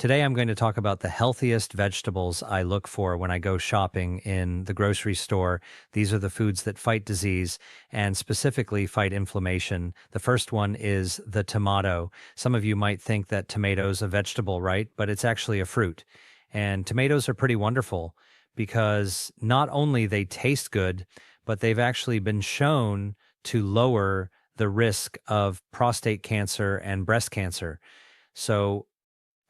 Today, I'm going to talk about the healthiest vegetables I look for when I go shopping in the grocery store. These are the foods that fight disease and specifically fight inflammation. The first one is the tomato. Some of you might think that tomato's a vegetable, right? But it's actually a fruit. And tomatoes are pretty wonderful because not only they taste good, but they've actually been shown to lower the risk of prostate cancer and breast cancer. So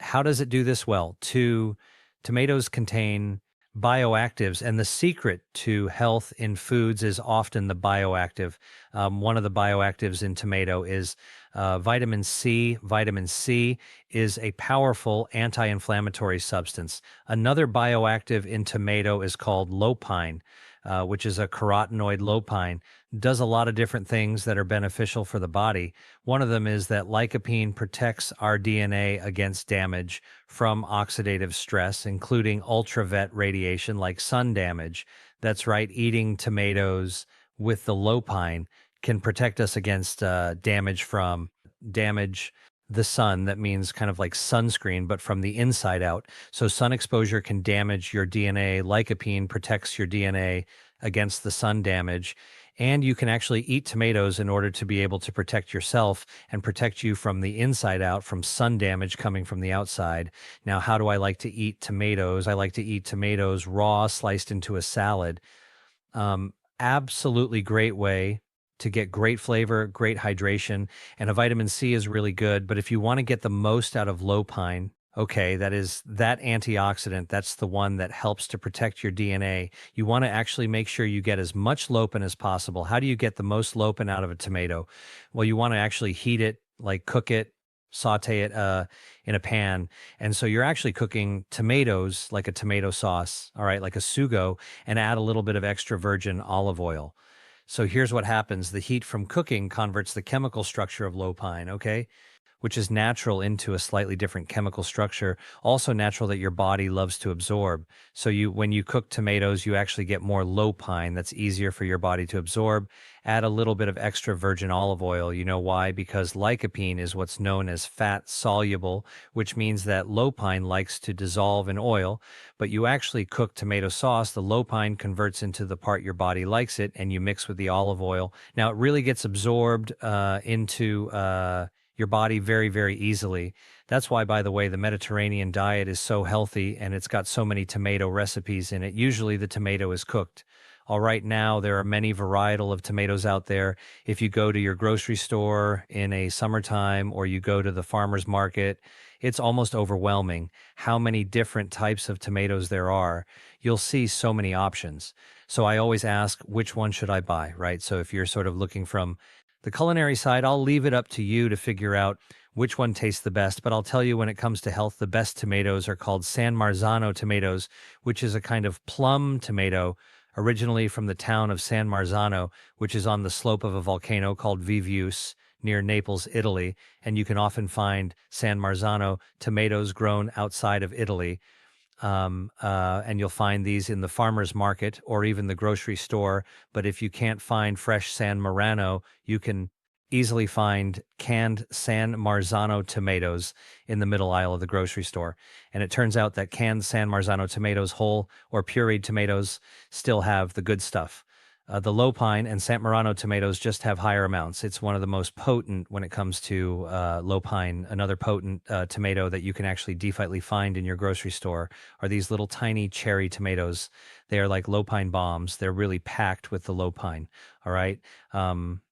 how does it do this well? Tomatoes contain bioactives, and the secret to health in foods is often the bioactive. One of the bioactives in tomato is vitamin C. Vitamin C is a powerful anti-inflammatory substance. Another bioactive in tomato is called lopine, which is a carotenoid lopine. Does a lot of different things that are beneficial for the body. One of them is that lycopene protects our DNA against damage from oxidative stress, including ultraviolet radiation like sun damage. That's right, eating tomatoes with the lopine can protect us against damage the sun. That means kind of like sunscreen, but from the inside out. So sun exposure can damage your DNA. Lycopene protects your DNA against the sun damage. And you can actually eat tomatoes in order to be able to protect yourself and protect you from the inside out, from sun damage coming from the outside. Now, how do I like to eat tomatoes? I like to eat tomatoes raw, sliced into a salad. Absolutely great way to get great flavor, great hydration, and a vitamin C is really good. But if you want to get the most out of lopine, okay, that is that antioxidant. That's the one that helps to protect your DNA. You want to actually make sure you get as much lopin as possible. How do you get the most lopin out of a tomato? Well, you want to actually heat it, like cook it, saute it in a pan. And so you're actually cooking tomatoes like a tomato sauce, all right, like a sugo, and add a little bit of extra virgin olive oil. So here's what happens. The heat from cooking converts the chemical structure of lopine, okay, which is natural, into a slightly different chemical structure, also natural that your body loves to absorb. So when you cook tomatoes, you actually get more lopine that's easier for your body to absorb. Add a little bit of extra virgin olive oil. You know why? Because lycopene is what's known as fat soluble, which means that lopine likes to dissolve in oil. But you actually cook tomato sauce, the lopine converts into the part your body likes it, and you mix with the olive oil. Now it really gets absorbed into your body very, very easily. That's why, by the way, the Mediterranean diet is so healthy and it's got so many tomato recipes in it. Usually the tomato is cooked. All right, now there are many varietal of tomatoes out there. If you go to your grocery store in a summertime or you go to the farmer's market, it's almost overwhelming how many different types of tomatoes there are. You'll see so many options. So I always ask, which one should I buy, right? So if you're sort of looking from the culinary side, I'll leave it up to you to figure out which one tastes the best. But I'll tell you, when it comes to health, the best tomatoes are called San Marzano tomatoes, which is a kind of plum tomato originally from the town of San Marzano, which is on the slope of a volcano called Vivius near Naples, Italy. And you can often find San Marzano tomatoes grown outside of Italy. And you'll find these in the farmer's market or even the grocery store. But if you can't find fresh San Marano, you can easily find canned San Marzano tomatoes in the middle aisle of the grocery store. And it turns out that canned San Marzano tomatoes, whole or pureed tomatoes, still have the good stuff. The lopine and San Marano tomatoes just have higher amounts. It's one of the most potent when it comes to lopine. Another potent tomato that you can actually definitely find in your grocery store are these little tiny cherry tomatoes. They are like lopine bombs. They're really packed with the lopine. All right.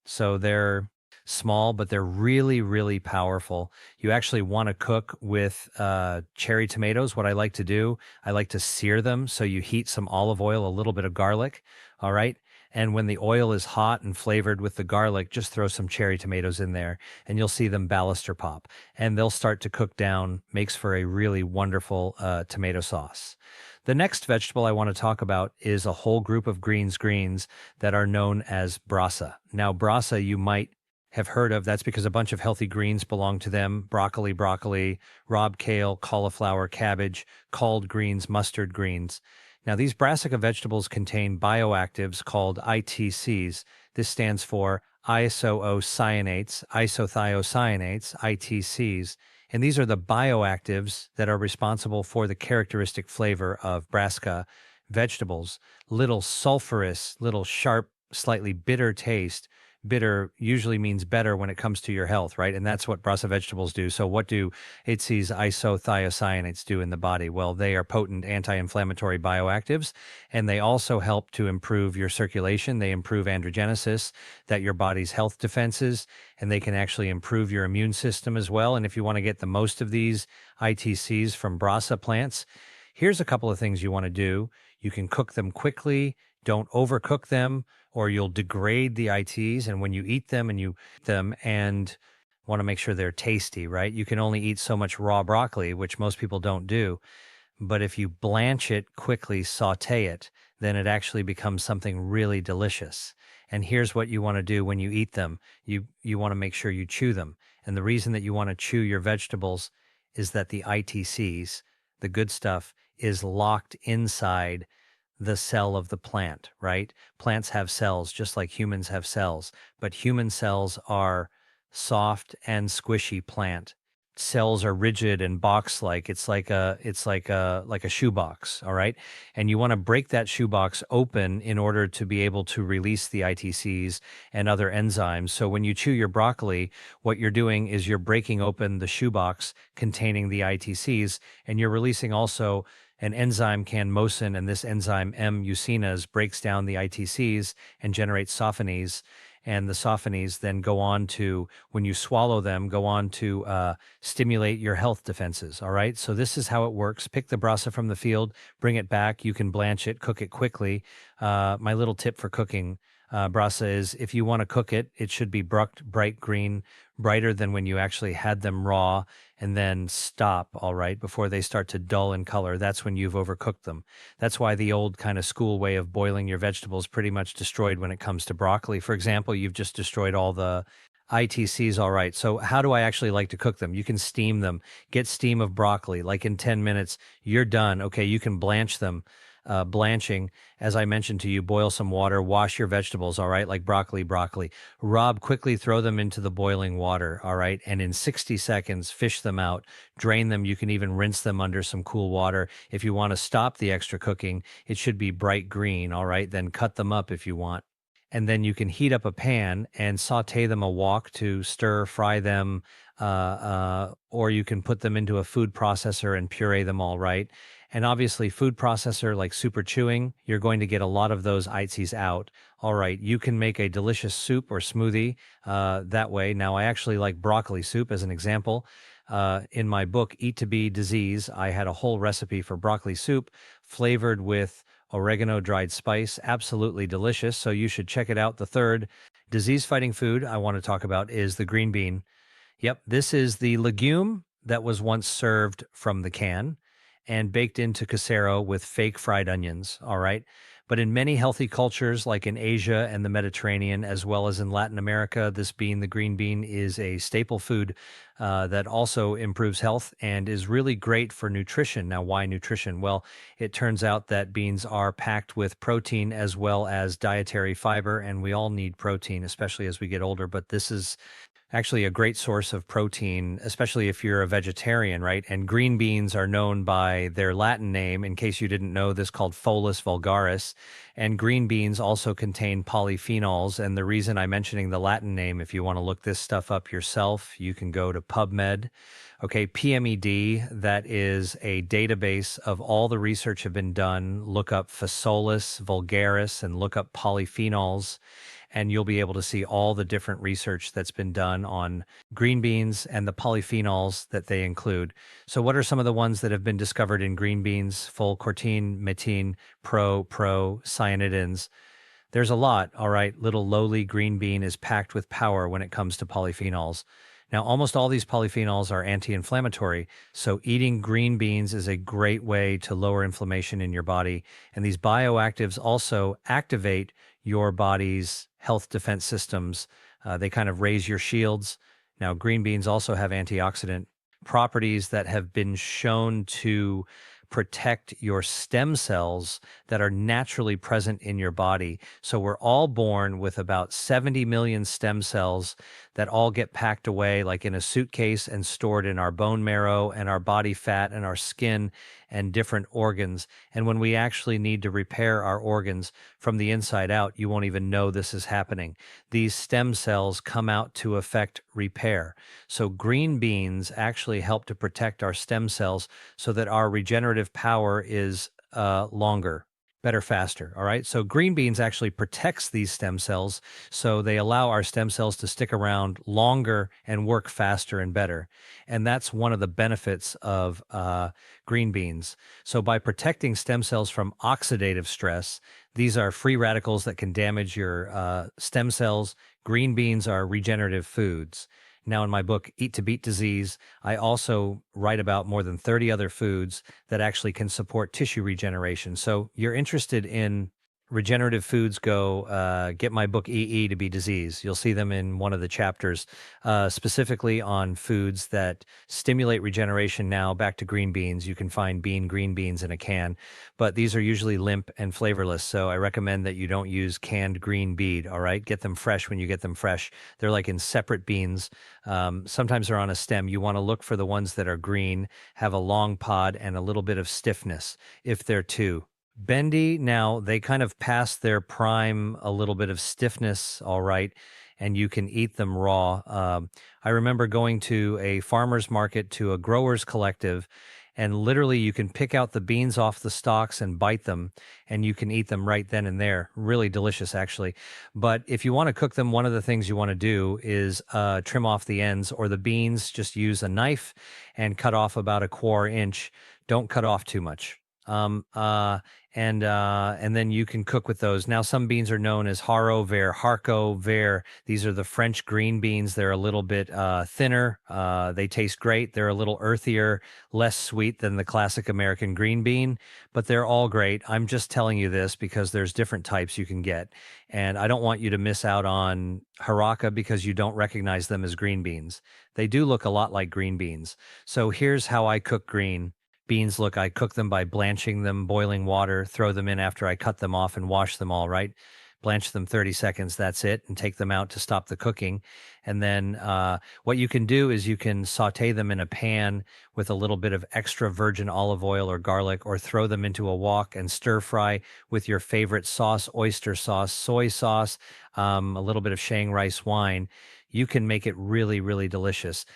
So they're small, but they're really, really powerful. You actually want to cook with cherry tomatoes. What I like to do, I like to sear them. So you heat some olive oil, a little bit of garlic. All right. And when the oil is hot and flavored with the garlic, just throw some cherry tomatoes in there and you'll see them baluster pop and they'll start to cook down. Makes for a really wonderful tomato sauce. The next vegetable I want to talk about is a whole group of greens that are known as brasa. Now, brasa you might have heard of. That's because a bunch of healthy greens belong to them. Broccoli, rob kale, cauliflower, cabbage, called greens, mustard greens. Now, these brassica vegetables contain bioactives called ITCs. This stands for isothiocyanates, ITCs, And these are the bioactives that are responsible for the characteristic flavor of brassica vegetables. Little sulfurous, little sharp, slightly bitter taste. Bitter usually means better when it comes to your health, right? And that's what brassica vegetables do. So what do these isothiocyanates do in the body? Well, they are potent anti-inflammatory bioactives, and they also help to improve your circulation. They improve androgenesis, that your body's health defenses, and they can actually improve your immune system as well. And if you want to get the most of these ITCs from brassica plants, here's a couple of things you want to do. You can cook them quickly. Don't overcook them, or you'll degrade the ITs. And when you eat them and want to make sure they're tasty, right? You can only eat so much raw broccoli, which most people don't do. But if you blanch it quickly, saute it, then it actually becomes something really delicious. And here's what you want to do when you eat them. You want to make sure you chew them. And the reason that you want to chew your vegetables is that the ITCs, the good stuff, is locked inside the cell of the plant, right? Plants have cells just like humans have cells, but human cells are soft and squishy plant. Cells are rigid and box-like. It's like a shoebox, all right? And you want to break that shoebox open in order to be able to release the ITCs and other enzymes. So when you chew your broccoli, what you're doing is you're breaking open the shoebox containing the ITCs, and you're releasing also an enzyme canmosin, and this enzyme M-usinase breaks down the ITCs and generates sophanes. And the sophanes then go on to, when you swallow them, go on to stimulate your health defenses. All right. So this is how it works. Pick the brassica from the field, bring it back. You can blanch it, cook it quickly. My little tip for cooking brassica is if you want to cook it, it should be bright green, brighter than when you actually had them raw, and then stop, all right, before they start to dull in color. That's when you've overcooked them. That's why the old kind of school way of boiling your vegetables pretty much destroyed when it comes to broccoli. For example, you've just destroyed all the ITCs, all right. So how do I actually like to cook them? You can steam them. Get steam of broccoli. Like in 10 minutes, you're done. Okay, you can blanch them. Blanching, as I mentioned to you, boil some water, wash your vegetables, all right, like broccoli. Rob, quickly throw them into the boiling water, all right, and in 60 seconds, fish them out, drain them. You can even rinse them under some cool water. If you want to stop the extra cooking, it should be bright green, all right, then cut them up if you want. And then you can heat up a pan and saute them a wok to stir fry them, or you can put them into a food processor and puree them all right. And obviously, food processor like super chewing, you're going to get a lot of those ITCs out. All right, you can make a delicious soup or smoothie that way. Now, I actually like broccoli soup as an example. In my book, Eat to Be Disease, I had a whole recipe for broccoli soup flavored with oregano dried spice. Absolutely delicious. So you should check it out. The third disease-fighting food I want to talk about is the green bean. Yep, this is the legume that was once served from the can and baked into casero with fake fried onions, all right? But in many healthy cultures, like in Asia and the Mediterranean, as well as in Latin America, this bean, the green bean, is a staple food that also improves health and is really great for nutrition. Now, why nutrition? Well, it turns out that beans are packed with protein as well as dietary fiber, and we all need protein, especially as we get older. But this is actually a great source of protein, especially if you're a vegetarian, right? And green beans are known by their Latin name, in case you didn't know this, called Folus vulgaris. And green beans also contain polyphenols. And the reason I'm mentioning the Latin name, if you want to look this stuff up yourself, you can go to PubMed. Okay, PMED, that is a database of all the research have been done. Look up Phosolus vulgaris and look up polyphenols, and you'll be able to see all the different research that's been done on green beans and the polyphenols that they include. So what are some of the ones that have been discovered in green beans? Full-cortine, metine, cyanidins. There's a lot, all right. Little lowly green bean is packed with power when it comes to polyphenols. Now, almost all these polyphenols are anti-inflammatory, so eating green beans is a great way to lower inflammation in your body. And these bioactives also activate your body's health defense systems. They kind of raise your shields. Now, green beans also have antioxidant properties that have been shown to protect your stem cells that are naturally present in your body. So we're all born with about 70 million stem cells that all get packed away like in a suitcase and stored in our bone marrow and our body fat and our skin and different organs. And when we actually need to repair our organs from the inside out, you won't even know this is happening. These stem cells come out to affect repair. So green beans actually help to protect our stem cells so that our regenerative power is longer, better, faster. All right. So green beans actually protects these stem cells. So they allow our stem cells to stick around longer and work faster and better. And that's one of the benefits of green beans. So by protecting stem cells from oxidative stress, these are free radicals that can damage your stem cells. Green beans are regenerative foods. Now, in my book, Eat to Beat Disease, I also write about more than 30 other foods that actually can support tissue regeneration. So you're interested in regenerative foods, go get my book, EE to Beat Disease. You'll see them in one of the chapters, specifically on foods that stimulate regeneration. Now, back to green beans. You can find green beans in a can, but these are usually limp and flavorless. So I recommend that you don't use canned green bean, all right? Get them fresh when you get them fresh. They're like in separate beans. Sometimes they're on a stem. You want to look for the ones that are green, have a long pod, and a little bit of stiffness if they're two. Bendy, now they kind of pass their prime, a little bit of stiffness, all right, and you can eat them raw. I remember going to a farmer's market, to a growers collective, and literally you can pick out the beans off the stalks and bite them, and you can eat them right then and there. Really delicious, actually. But if you want to cook them, one of the things you want to do is trim off the ends, or the beans, just use a knife and cut off about a quarter inch. Don't cut off too much. And then you can cook with those. Now, some beans are known as haro vert, harco vert. These are the French green beans. They're a little bit thinner. They taste great. They're a little earthier, less sweet than the classic American green bean, but they're all great. I'm just telling you this because there's different types you can get, and I don't want you to miss out on haraka because you don't recognize them as green beans. They do look a lot like green beans. So here's how I cook green beans. Look, I cook them by blanching them, boiling water, throw them in after I cut them off and wash them all right. Blanch them 30 seconds, that's it, and take them out to stop the cooking. And then what you can do is you can saute them in a pan with a little bit of extra virgin olive oil or garlic, or throw them into a wok and stir fry with your favorite sauce, oyster sauce, soy sauce, a little bit of Shang rice wine. You can make it really, really delicious.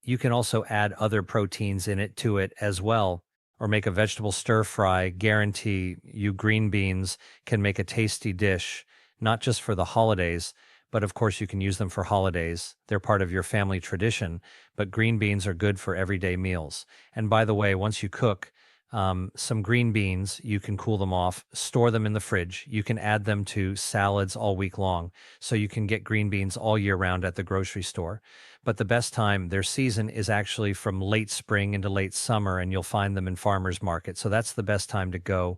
You can also add other proteins in it to it as well, or make a vegetable stir fry. Guarantee you green beans can make a tasty dish, not just for the holidays, but of course you can use them for holidays. They're part of your family tradition, but green beans are good for everyday meals. And by the way, once you cook some green beans, you can cool them off, store them in the fridge. You can add them to salads all week long. So you can get green beans all year round at the grocery store. But the best time, their season is actually from late spring into late summer, and you'll find them in farmers market. So that's the best time to go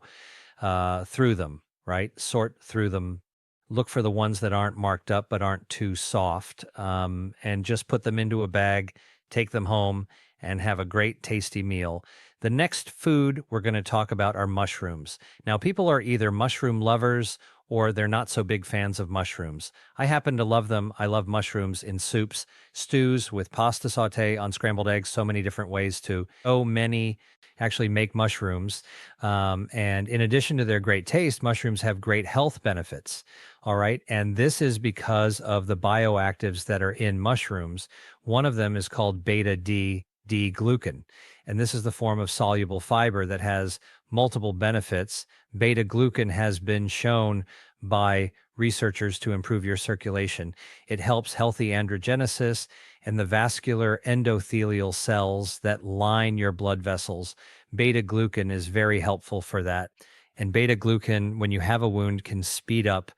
through them, right? Sort through them. Look for the ones that aren't marked up but aren't too soft, and just put them into a bag, take them home, and have a great tasty meal. The next food we're going to talk about are mushrooms. Now, people are either mushroom lovers or they're not so big fans of mushrooms. I happen to love them. I love mushrooms in soups, stews, with pasta saute, on scrambled eggs, so many different ways to, so many actually make mushrooms. And in addition to their great taste, mushrooms have great health benefits. All right. And this is because of the bioactives that are in mushrooms. One of them is called beta D-glucan. And this is the form of soluble fiber that has multiple benefits. Beta glucan has been shown by researchers to improve your circulation. It helps healthy androgenesis and the vascular endothelial cells that line your blood vessels. Beta glucan is very helpful for that. And beta glucan, when you have a wound, can speed up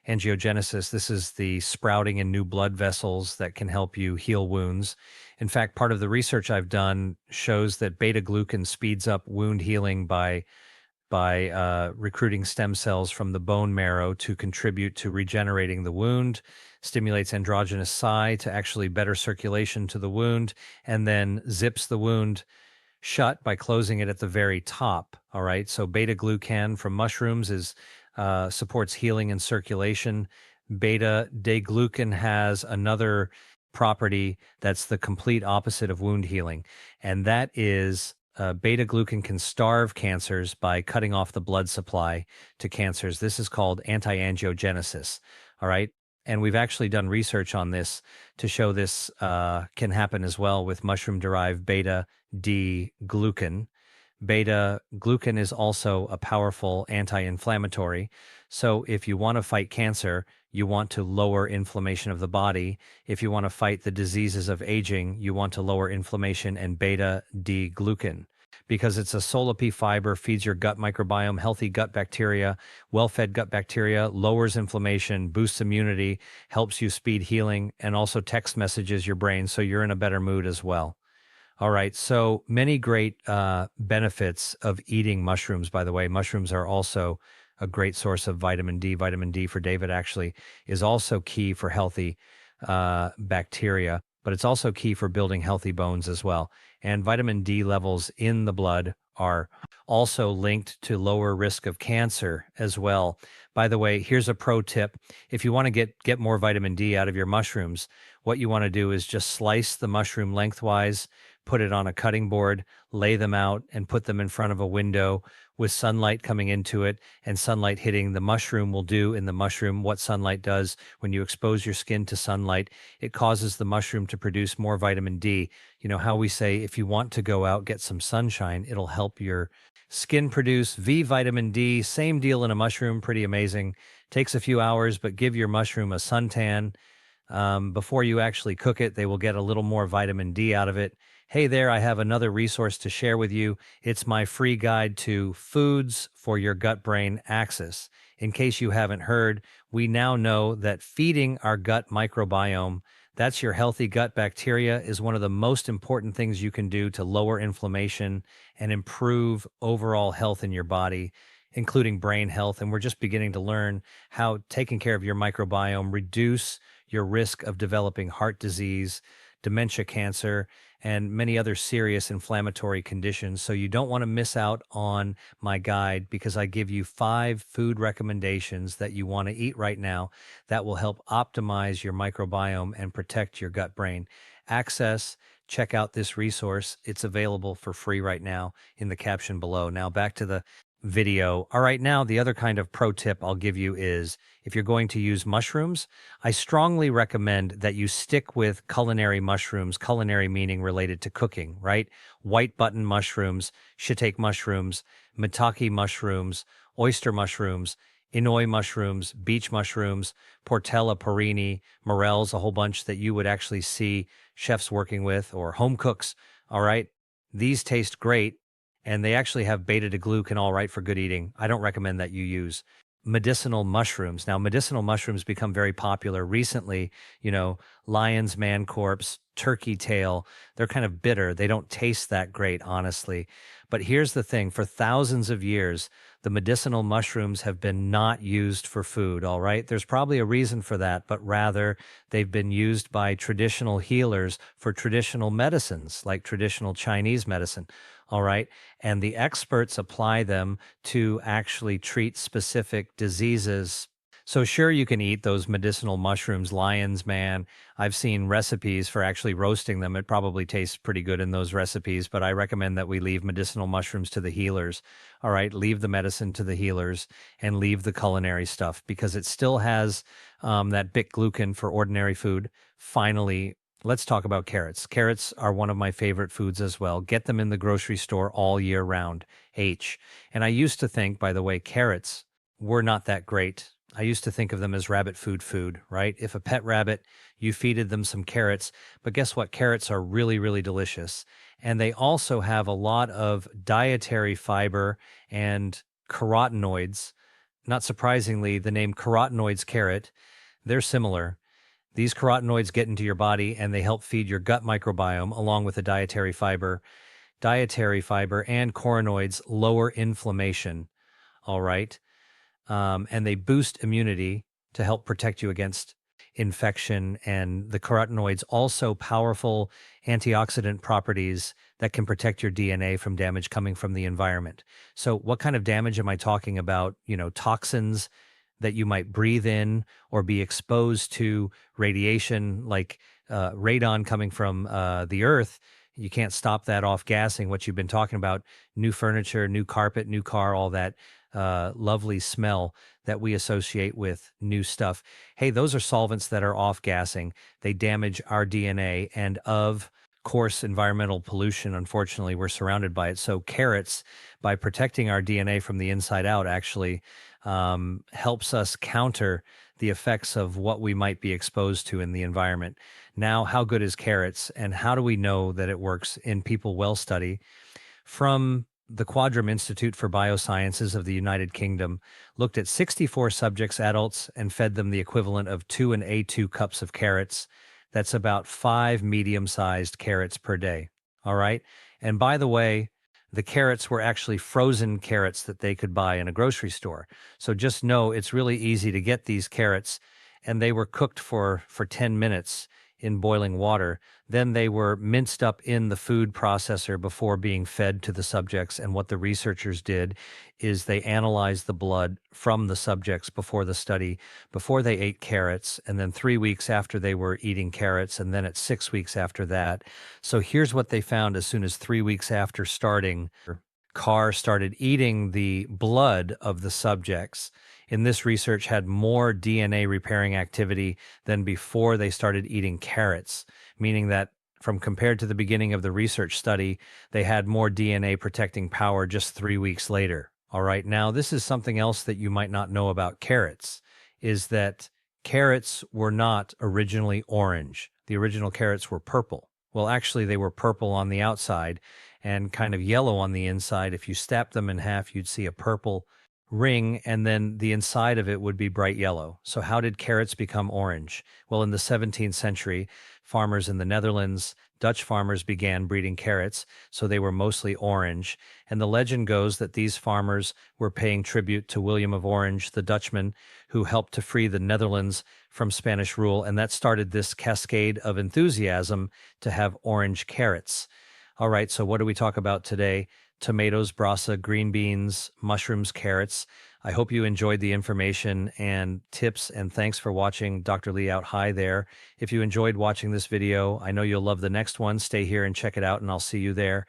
angiogenesis. This is the sprouting in new blood vessels that can help you heal wounds. In fact, part of the research I've done shows that beta glucan speeds up wound healing by recruiting stem cells from the bone marrow to contribute to regenerating the wound, stimulates androgenous to actually better circulation to the wound, and then zips the wound shut by closing it at the very top. All right. So beta glucan from mushrooms is supports healing and circulation. Beta deglucan has another property that's the complete opposite of wound healing, and that is beta glucan can starve cancers by cutting off the blood supply to cancers. This is called anti-angiogenesis. All right. And we've actually done research on this to show this can happen as well with mushroom derived beta D glucan. Beta glucan is also a powerful anti inflammatory. So, if you want to fight cancer, you want to lower inflammation of the body. If you want to fight the diseases of aging, you want to lower inflammation and beta D glucan. Because it's a Solopy fiber, feeds your gut microbiome, healthy gut bacteria, well fed gut bacteria, lowers inflammation, boosts immunity, helps you speed healing, and also text messages your brain so you're in a better mood as well. All right. So many great benefits of eating mushrooms, by the way. Mushrooms are also a great source of vitamin D. Vitamin D for David actually is also key for healthy bacteria, but it's also key for building healthy bones as well. And vitamin D levels in the blood are also linked to lower risk of cancer as well. By the way, here's a pro tip. If you want to get more vitamin D out of your mushrooms, what you want to do is just slice the mushroom lengthwise, put it on a cutting board, lay them out, and put them in front of a window with sunlight coming into it and sunlight hitting. The mushroom will do in the mushroom what sunlight does when you expose your skin to sunlight. It causes the mushroom to produce more vitamin D. You know how we say if you want to go out, get some sunshine, it'll help your skin produce V vitamin D. Same deal in a mushroom, pretty amazing. Takes a few hours, but give your mushroom a suntan. Before you actually cook it, they will get a little more vitamin D out of it. Hey there, I have another resource to share with you. It's my free guide to foods for your gut-brain axis. In case you haven't heard, we now know that feeding our gut microbiome, that's your healthy gut bacteria, is one of the most important things you can do to lower inflammation and improve overall health in your body, including brain health. And we're just beginning to learn how taking care of your microbiome reduce your risk of developing heart disease, dementia, cancer, and many other serious inflammatory conditions. So you don't want to miss out on my guide because I give you 5 food recommendations that you want to eat right now that will help optimize your microbiome and protect your gut brain. Check out this resource. It's available for free right now in the caption below. Now back to the video. All right, now the other kind of pro tip I'll give you is if you're going to use mushrooms, I strongly recommend that you stick with culinary mushrooms, culinary meaning related to cooking, right? White button mushrooms, shiitake mushrooms, maitake mushrooms, oyster mushrooms, Inoi mushrooms, beach mushrooms, Portella, Perini, morels, a whole bunch that you would actually see chefs working with or home cooks, all right? These taste great. And they actually have beta-glucan, all right for good eating. I don't recommend that you use medicinal mushrooms. Now, medicinal mushrooms become very popular recently. You know, lion's man corpse, turkey tail, they're kind of bitter. They don't taste that great, honestly. But here's the thing. For thousands of years, the medicinal mushrooms have been not used for food, all right? There's probably a reason for that, but rather they've been used by traditional healers for traditional medicines, like traditional Chinese medicine. All right. And the experts apply them to actually treat specific diseases. So sure, you can eat those medicinal mushrooms, lion's man. I've seen recipes for actually roasting them. It probably tastes pretty good in those recipes, but I recommend that we leave medicinal mushrooms to the healers. All right. Leave the medicine to the healers and leave the culinary stuff because it still has that bit glucan for ordinary food. Finally, let's talk about carrots. Carrots are one of my favorite foods as well. Get them in the grocery store all year round. And I used to think, by the way, carrots were not that great. I used to think of them as rabbit food, right? If a pet rabbit, you feeded them some carrots. But guess what? Carrots are really, really delicious. And they also have a lot of dietary fiber and carotenoids. Not surprisingly, the name carotenoids carrot, they're similar. These carotenoids get into your body and they help feed your gut microbiome along with the dietary fiber. Dietary fiber and carotenoids lower inflammation, all right? And they boost immunity to help protect you against infection, and the carotenoids also powerful antioxidant properties that can protect your DNA from damage coming from the environment. So what kind of damage am I talking about? Toxins that you might breathe in or be exposed to, radiation like radon coming from the earth. You can't stop that off gassing, what you've been talking about, new furniture, new carpet, new car, all that lovely smell that we associate with new stuff. Hey, those are solvents that are off gassing. They damage our DNA, and of course, environmental pollution, unfortunately, we're surrounded by it. So carrots, by protecting our DNA from the inside out, actually helps us counter the effects of what we might be exposed to in the environment. Now, how good is carrots, and how do we know that it works in people? Well, study from the Quadram Institute for Biosciences of the United Kingdom looked at 64 subjects, adults, and fed them the equivalent of 2 and A2 cups of carrots. That's about 5 medium-sized carrots per day. All right. And by the way, the carrots were actually frozen carrots that they could buy in a grocery store. So just know it's really easy to get these carrots, and they were cooked for 10 minutes in boiling water. Then they were minced up in the food processor before being fed to the subjects. And what the researchers did is they analyzed the blood from the subjects before the study, before they ate carrots, and then 3 weeks after they were eating carrots, and then at 6 weeks after that. So here's what they found as soon as 3 weeks after starting. Carr started eating the blood of the subjects in this research had more DNA repairing activity than before they started eating carrots, meaning that from compared to the beginning of the research study, they had more DNA protecting power just 3 weeks later. All right, now this is something else that you might not know about carrots, is that carrots were not originally orange. The original carrots were purple. Well, actually, they were purple on the outside and kind of yellow on the inside. If you snap them in half, you'd see a purple ring, and then the inside of it would be bright yellow. So how did carrots become orange? Well, in the 17th century, farmers in the Netherlands, Dutch farmers began breeding carrots, so they were mostly orange. And the legend goes that these farmers were paying tribute to William of Orange, the Dutchman, who helped to free the Netherlands from Spanish rule, and that started this cascade of enthusiasm to have orange carrots. All right, so what do we talk about today? Tomatoes, brasa, green beans, mushrooms, carrots. I hope you enjoyed the information and tips, and thanks for watching. Dr. Lee out high there. If you enjoyed watching this video, I know you'll love the next one. Stay here and check it out, and I'll see you there.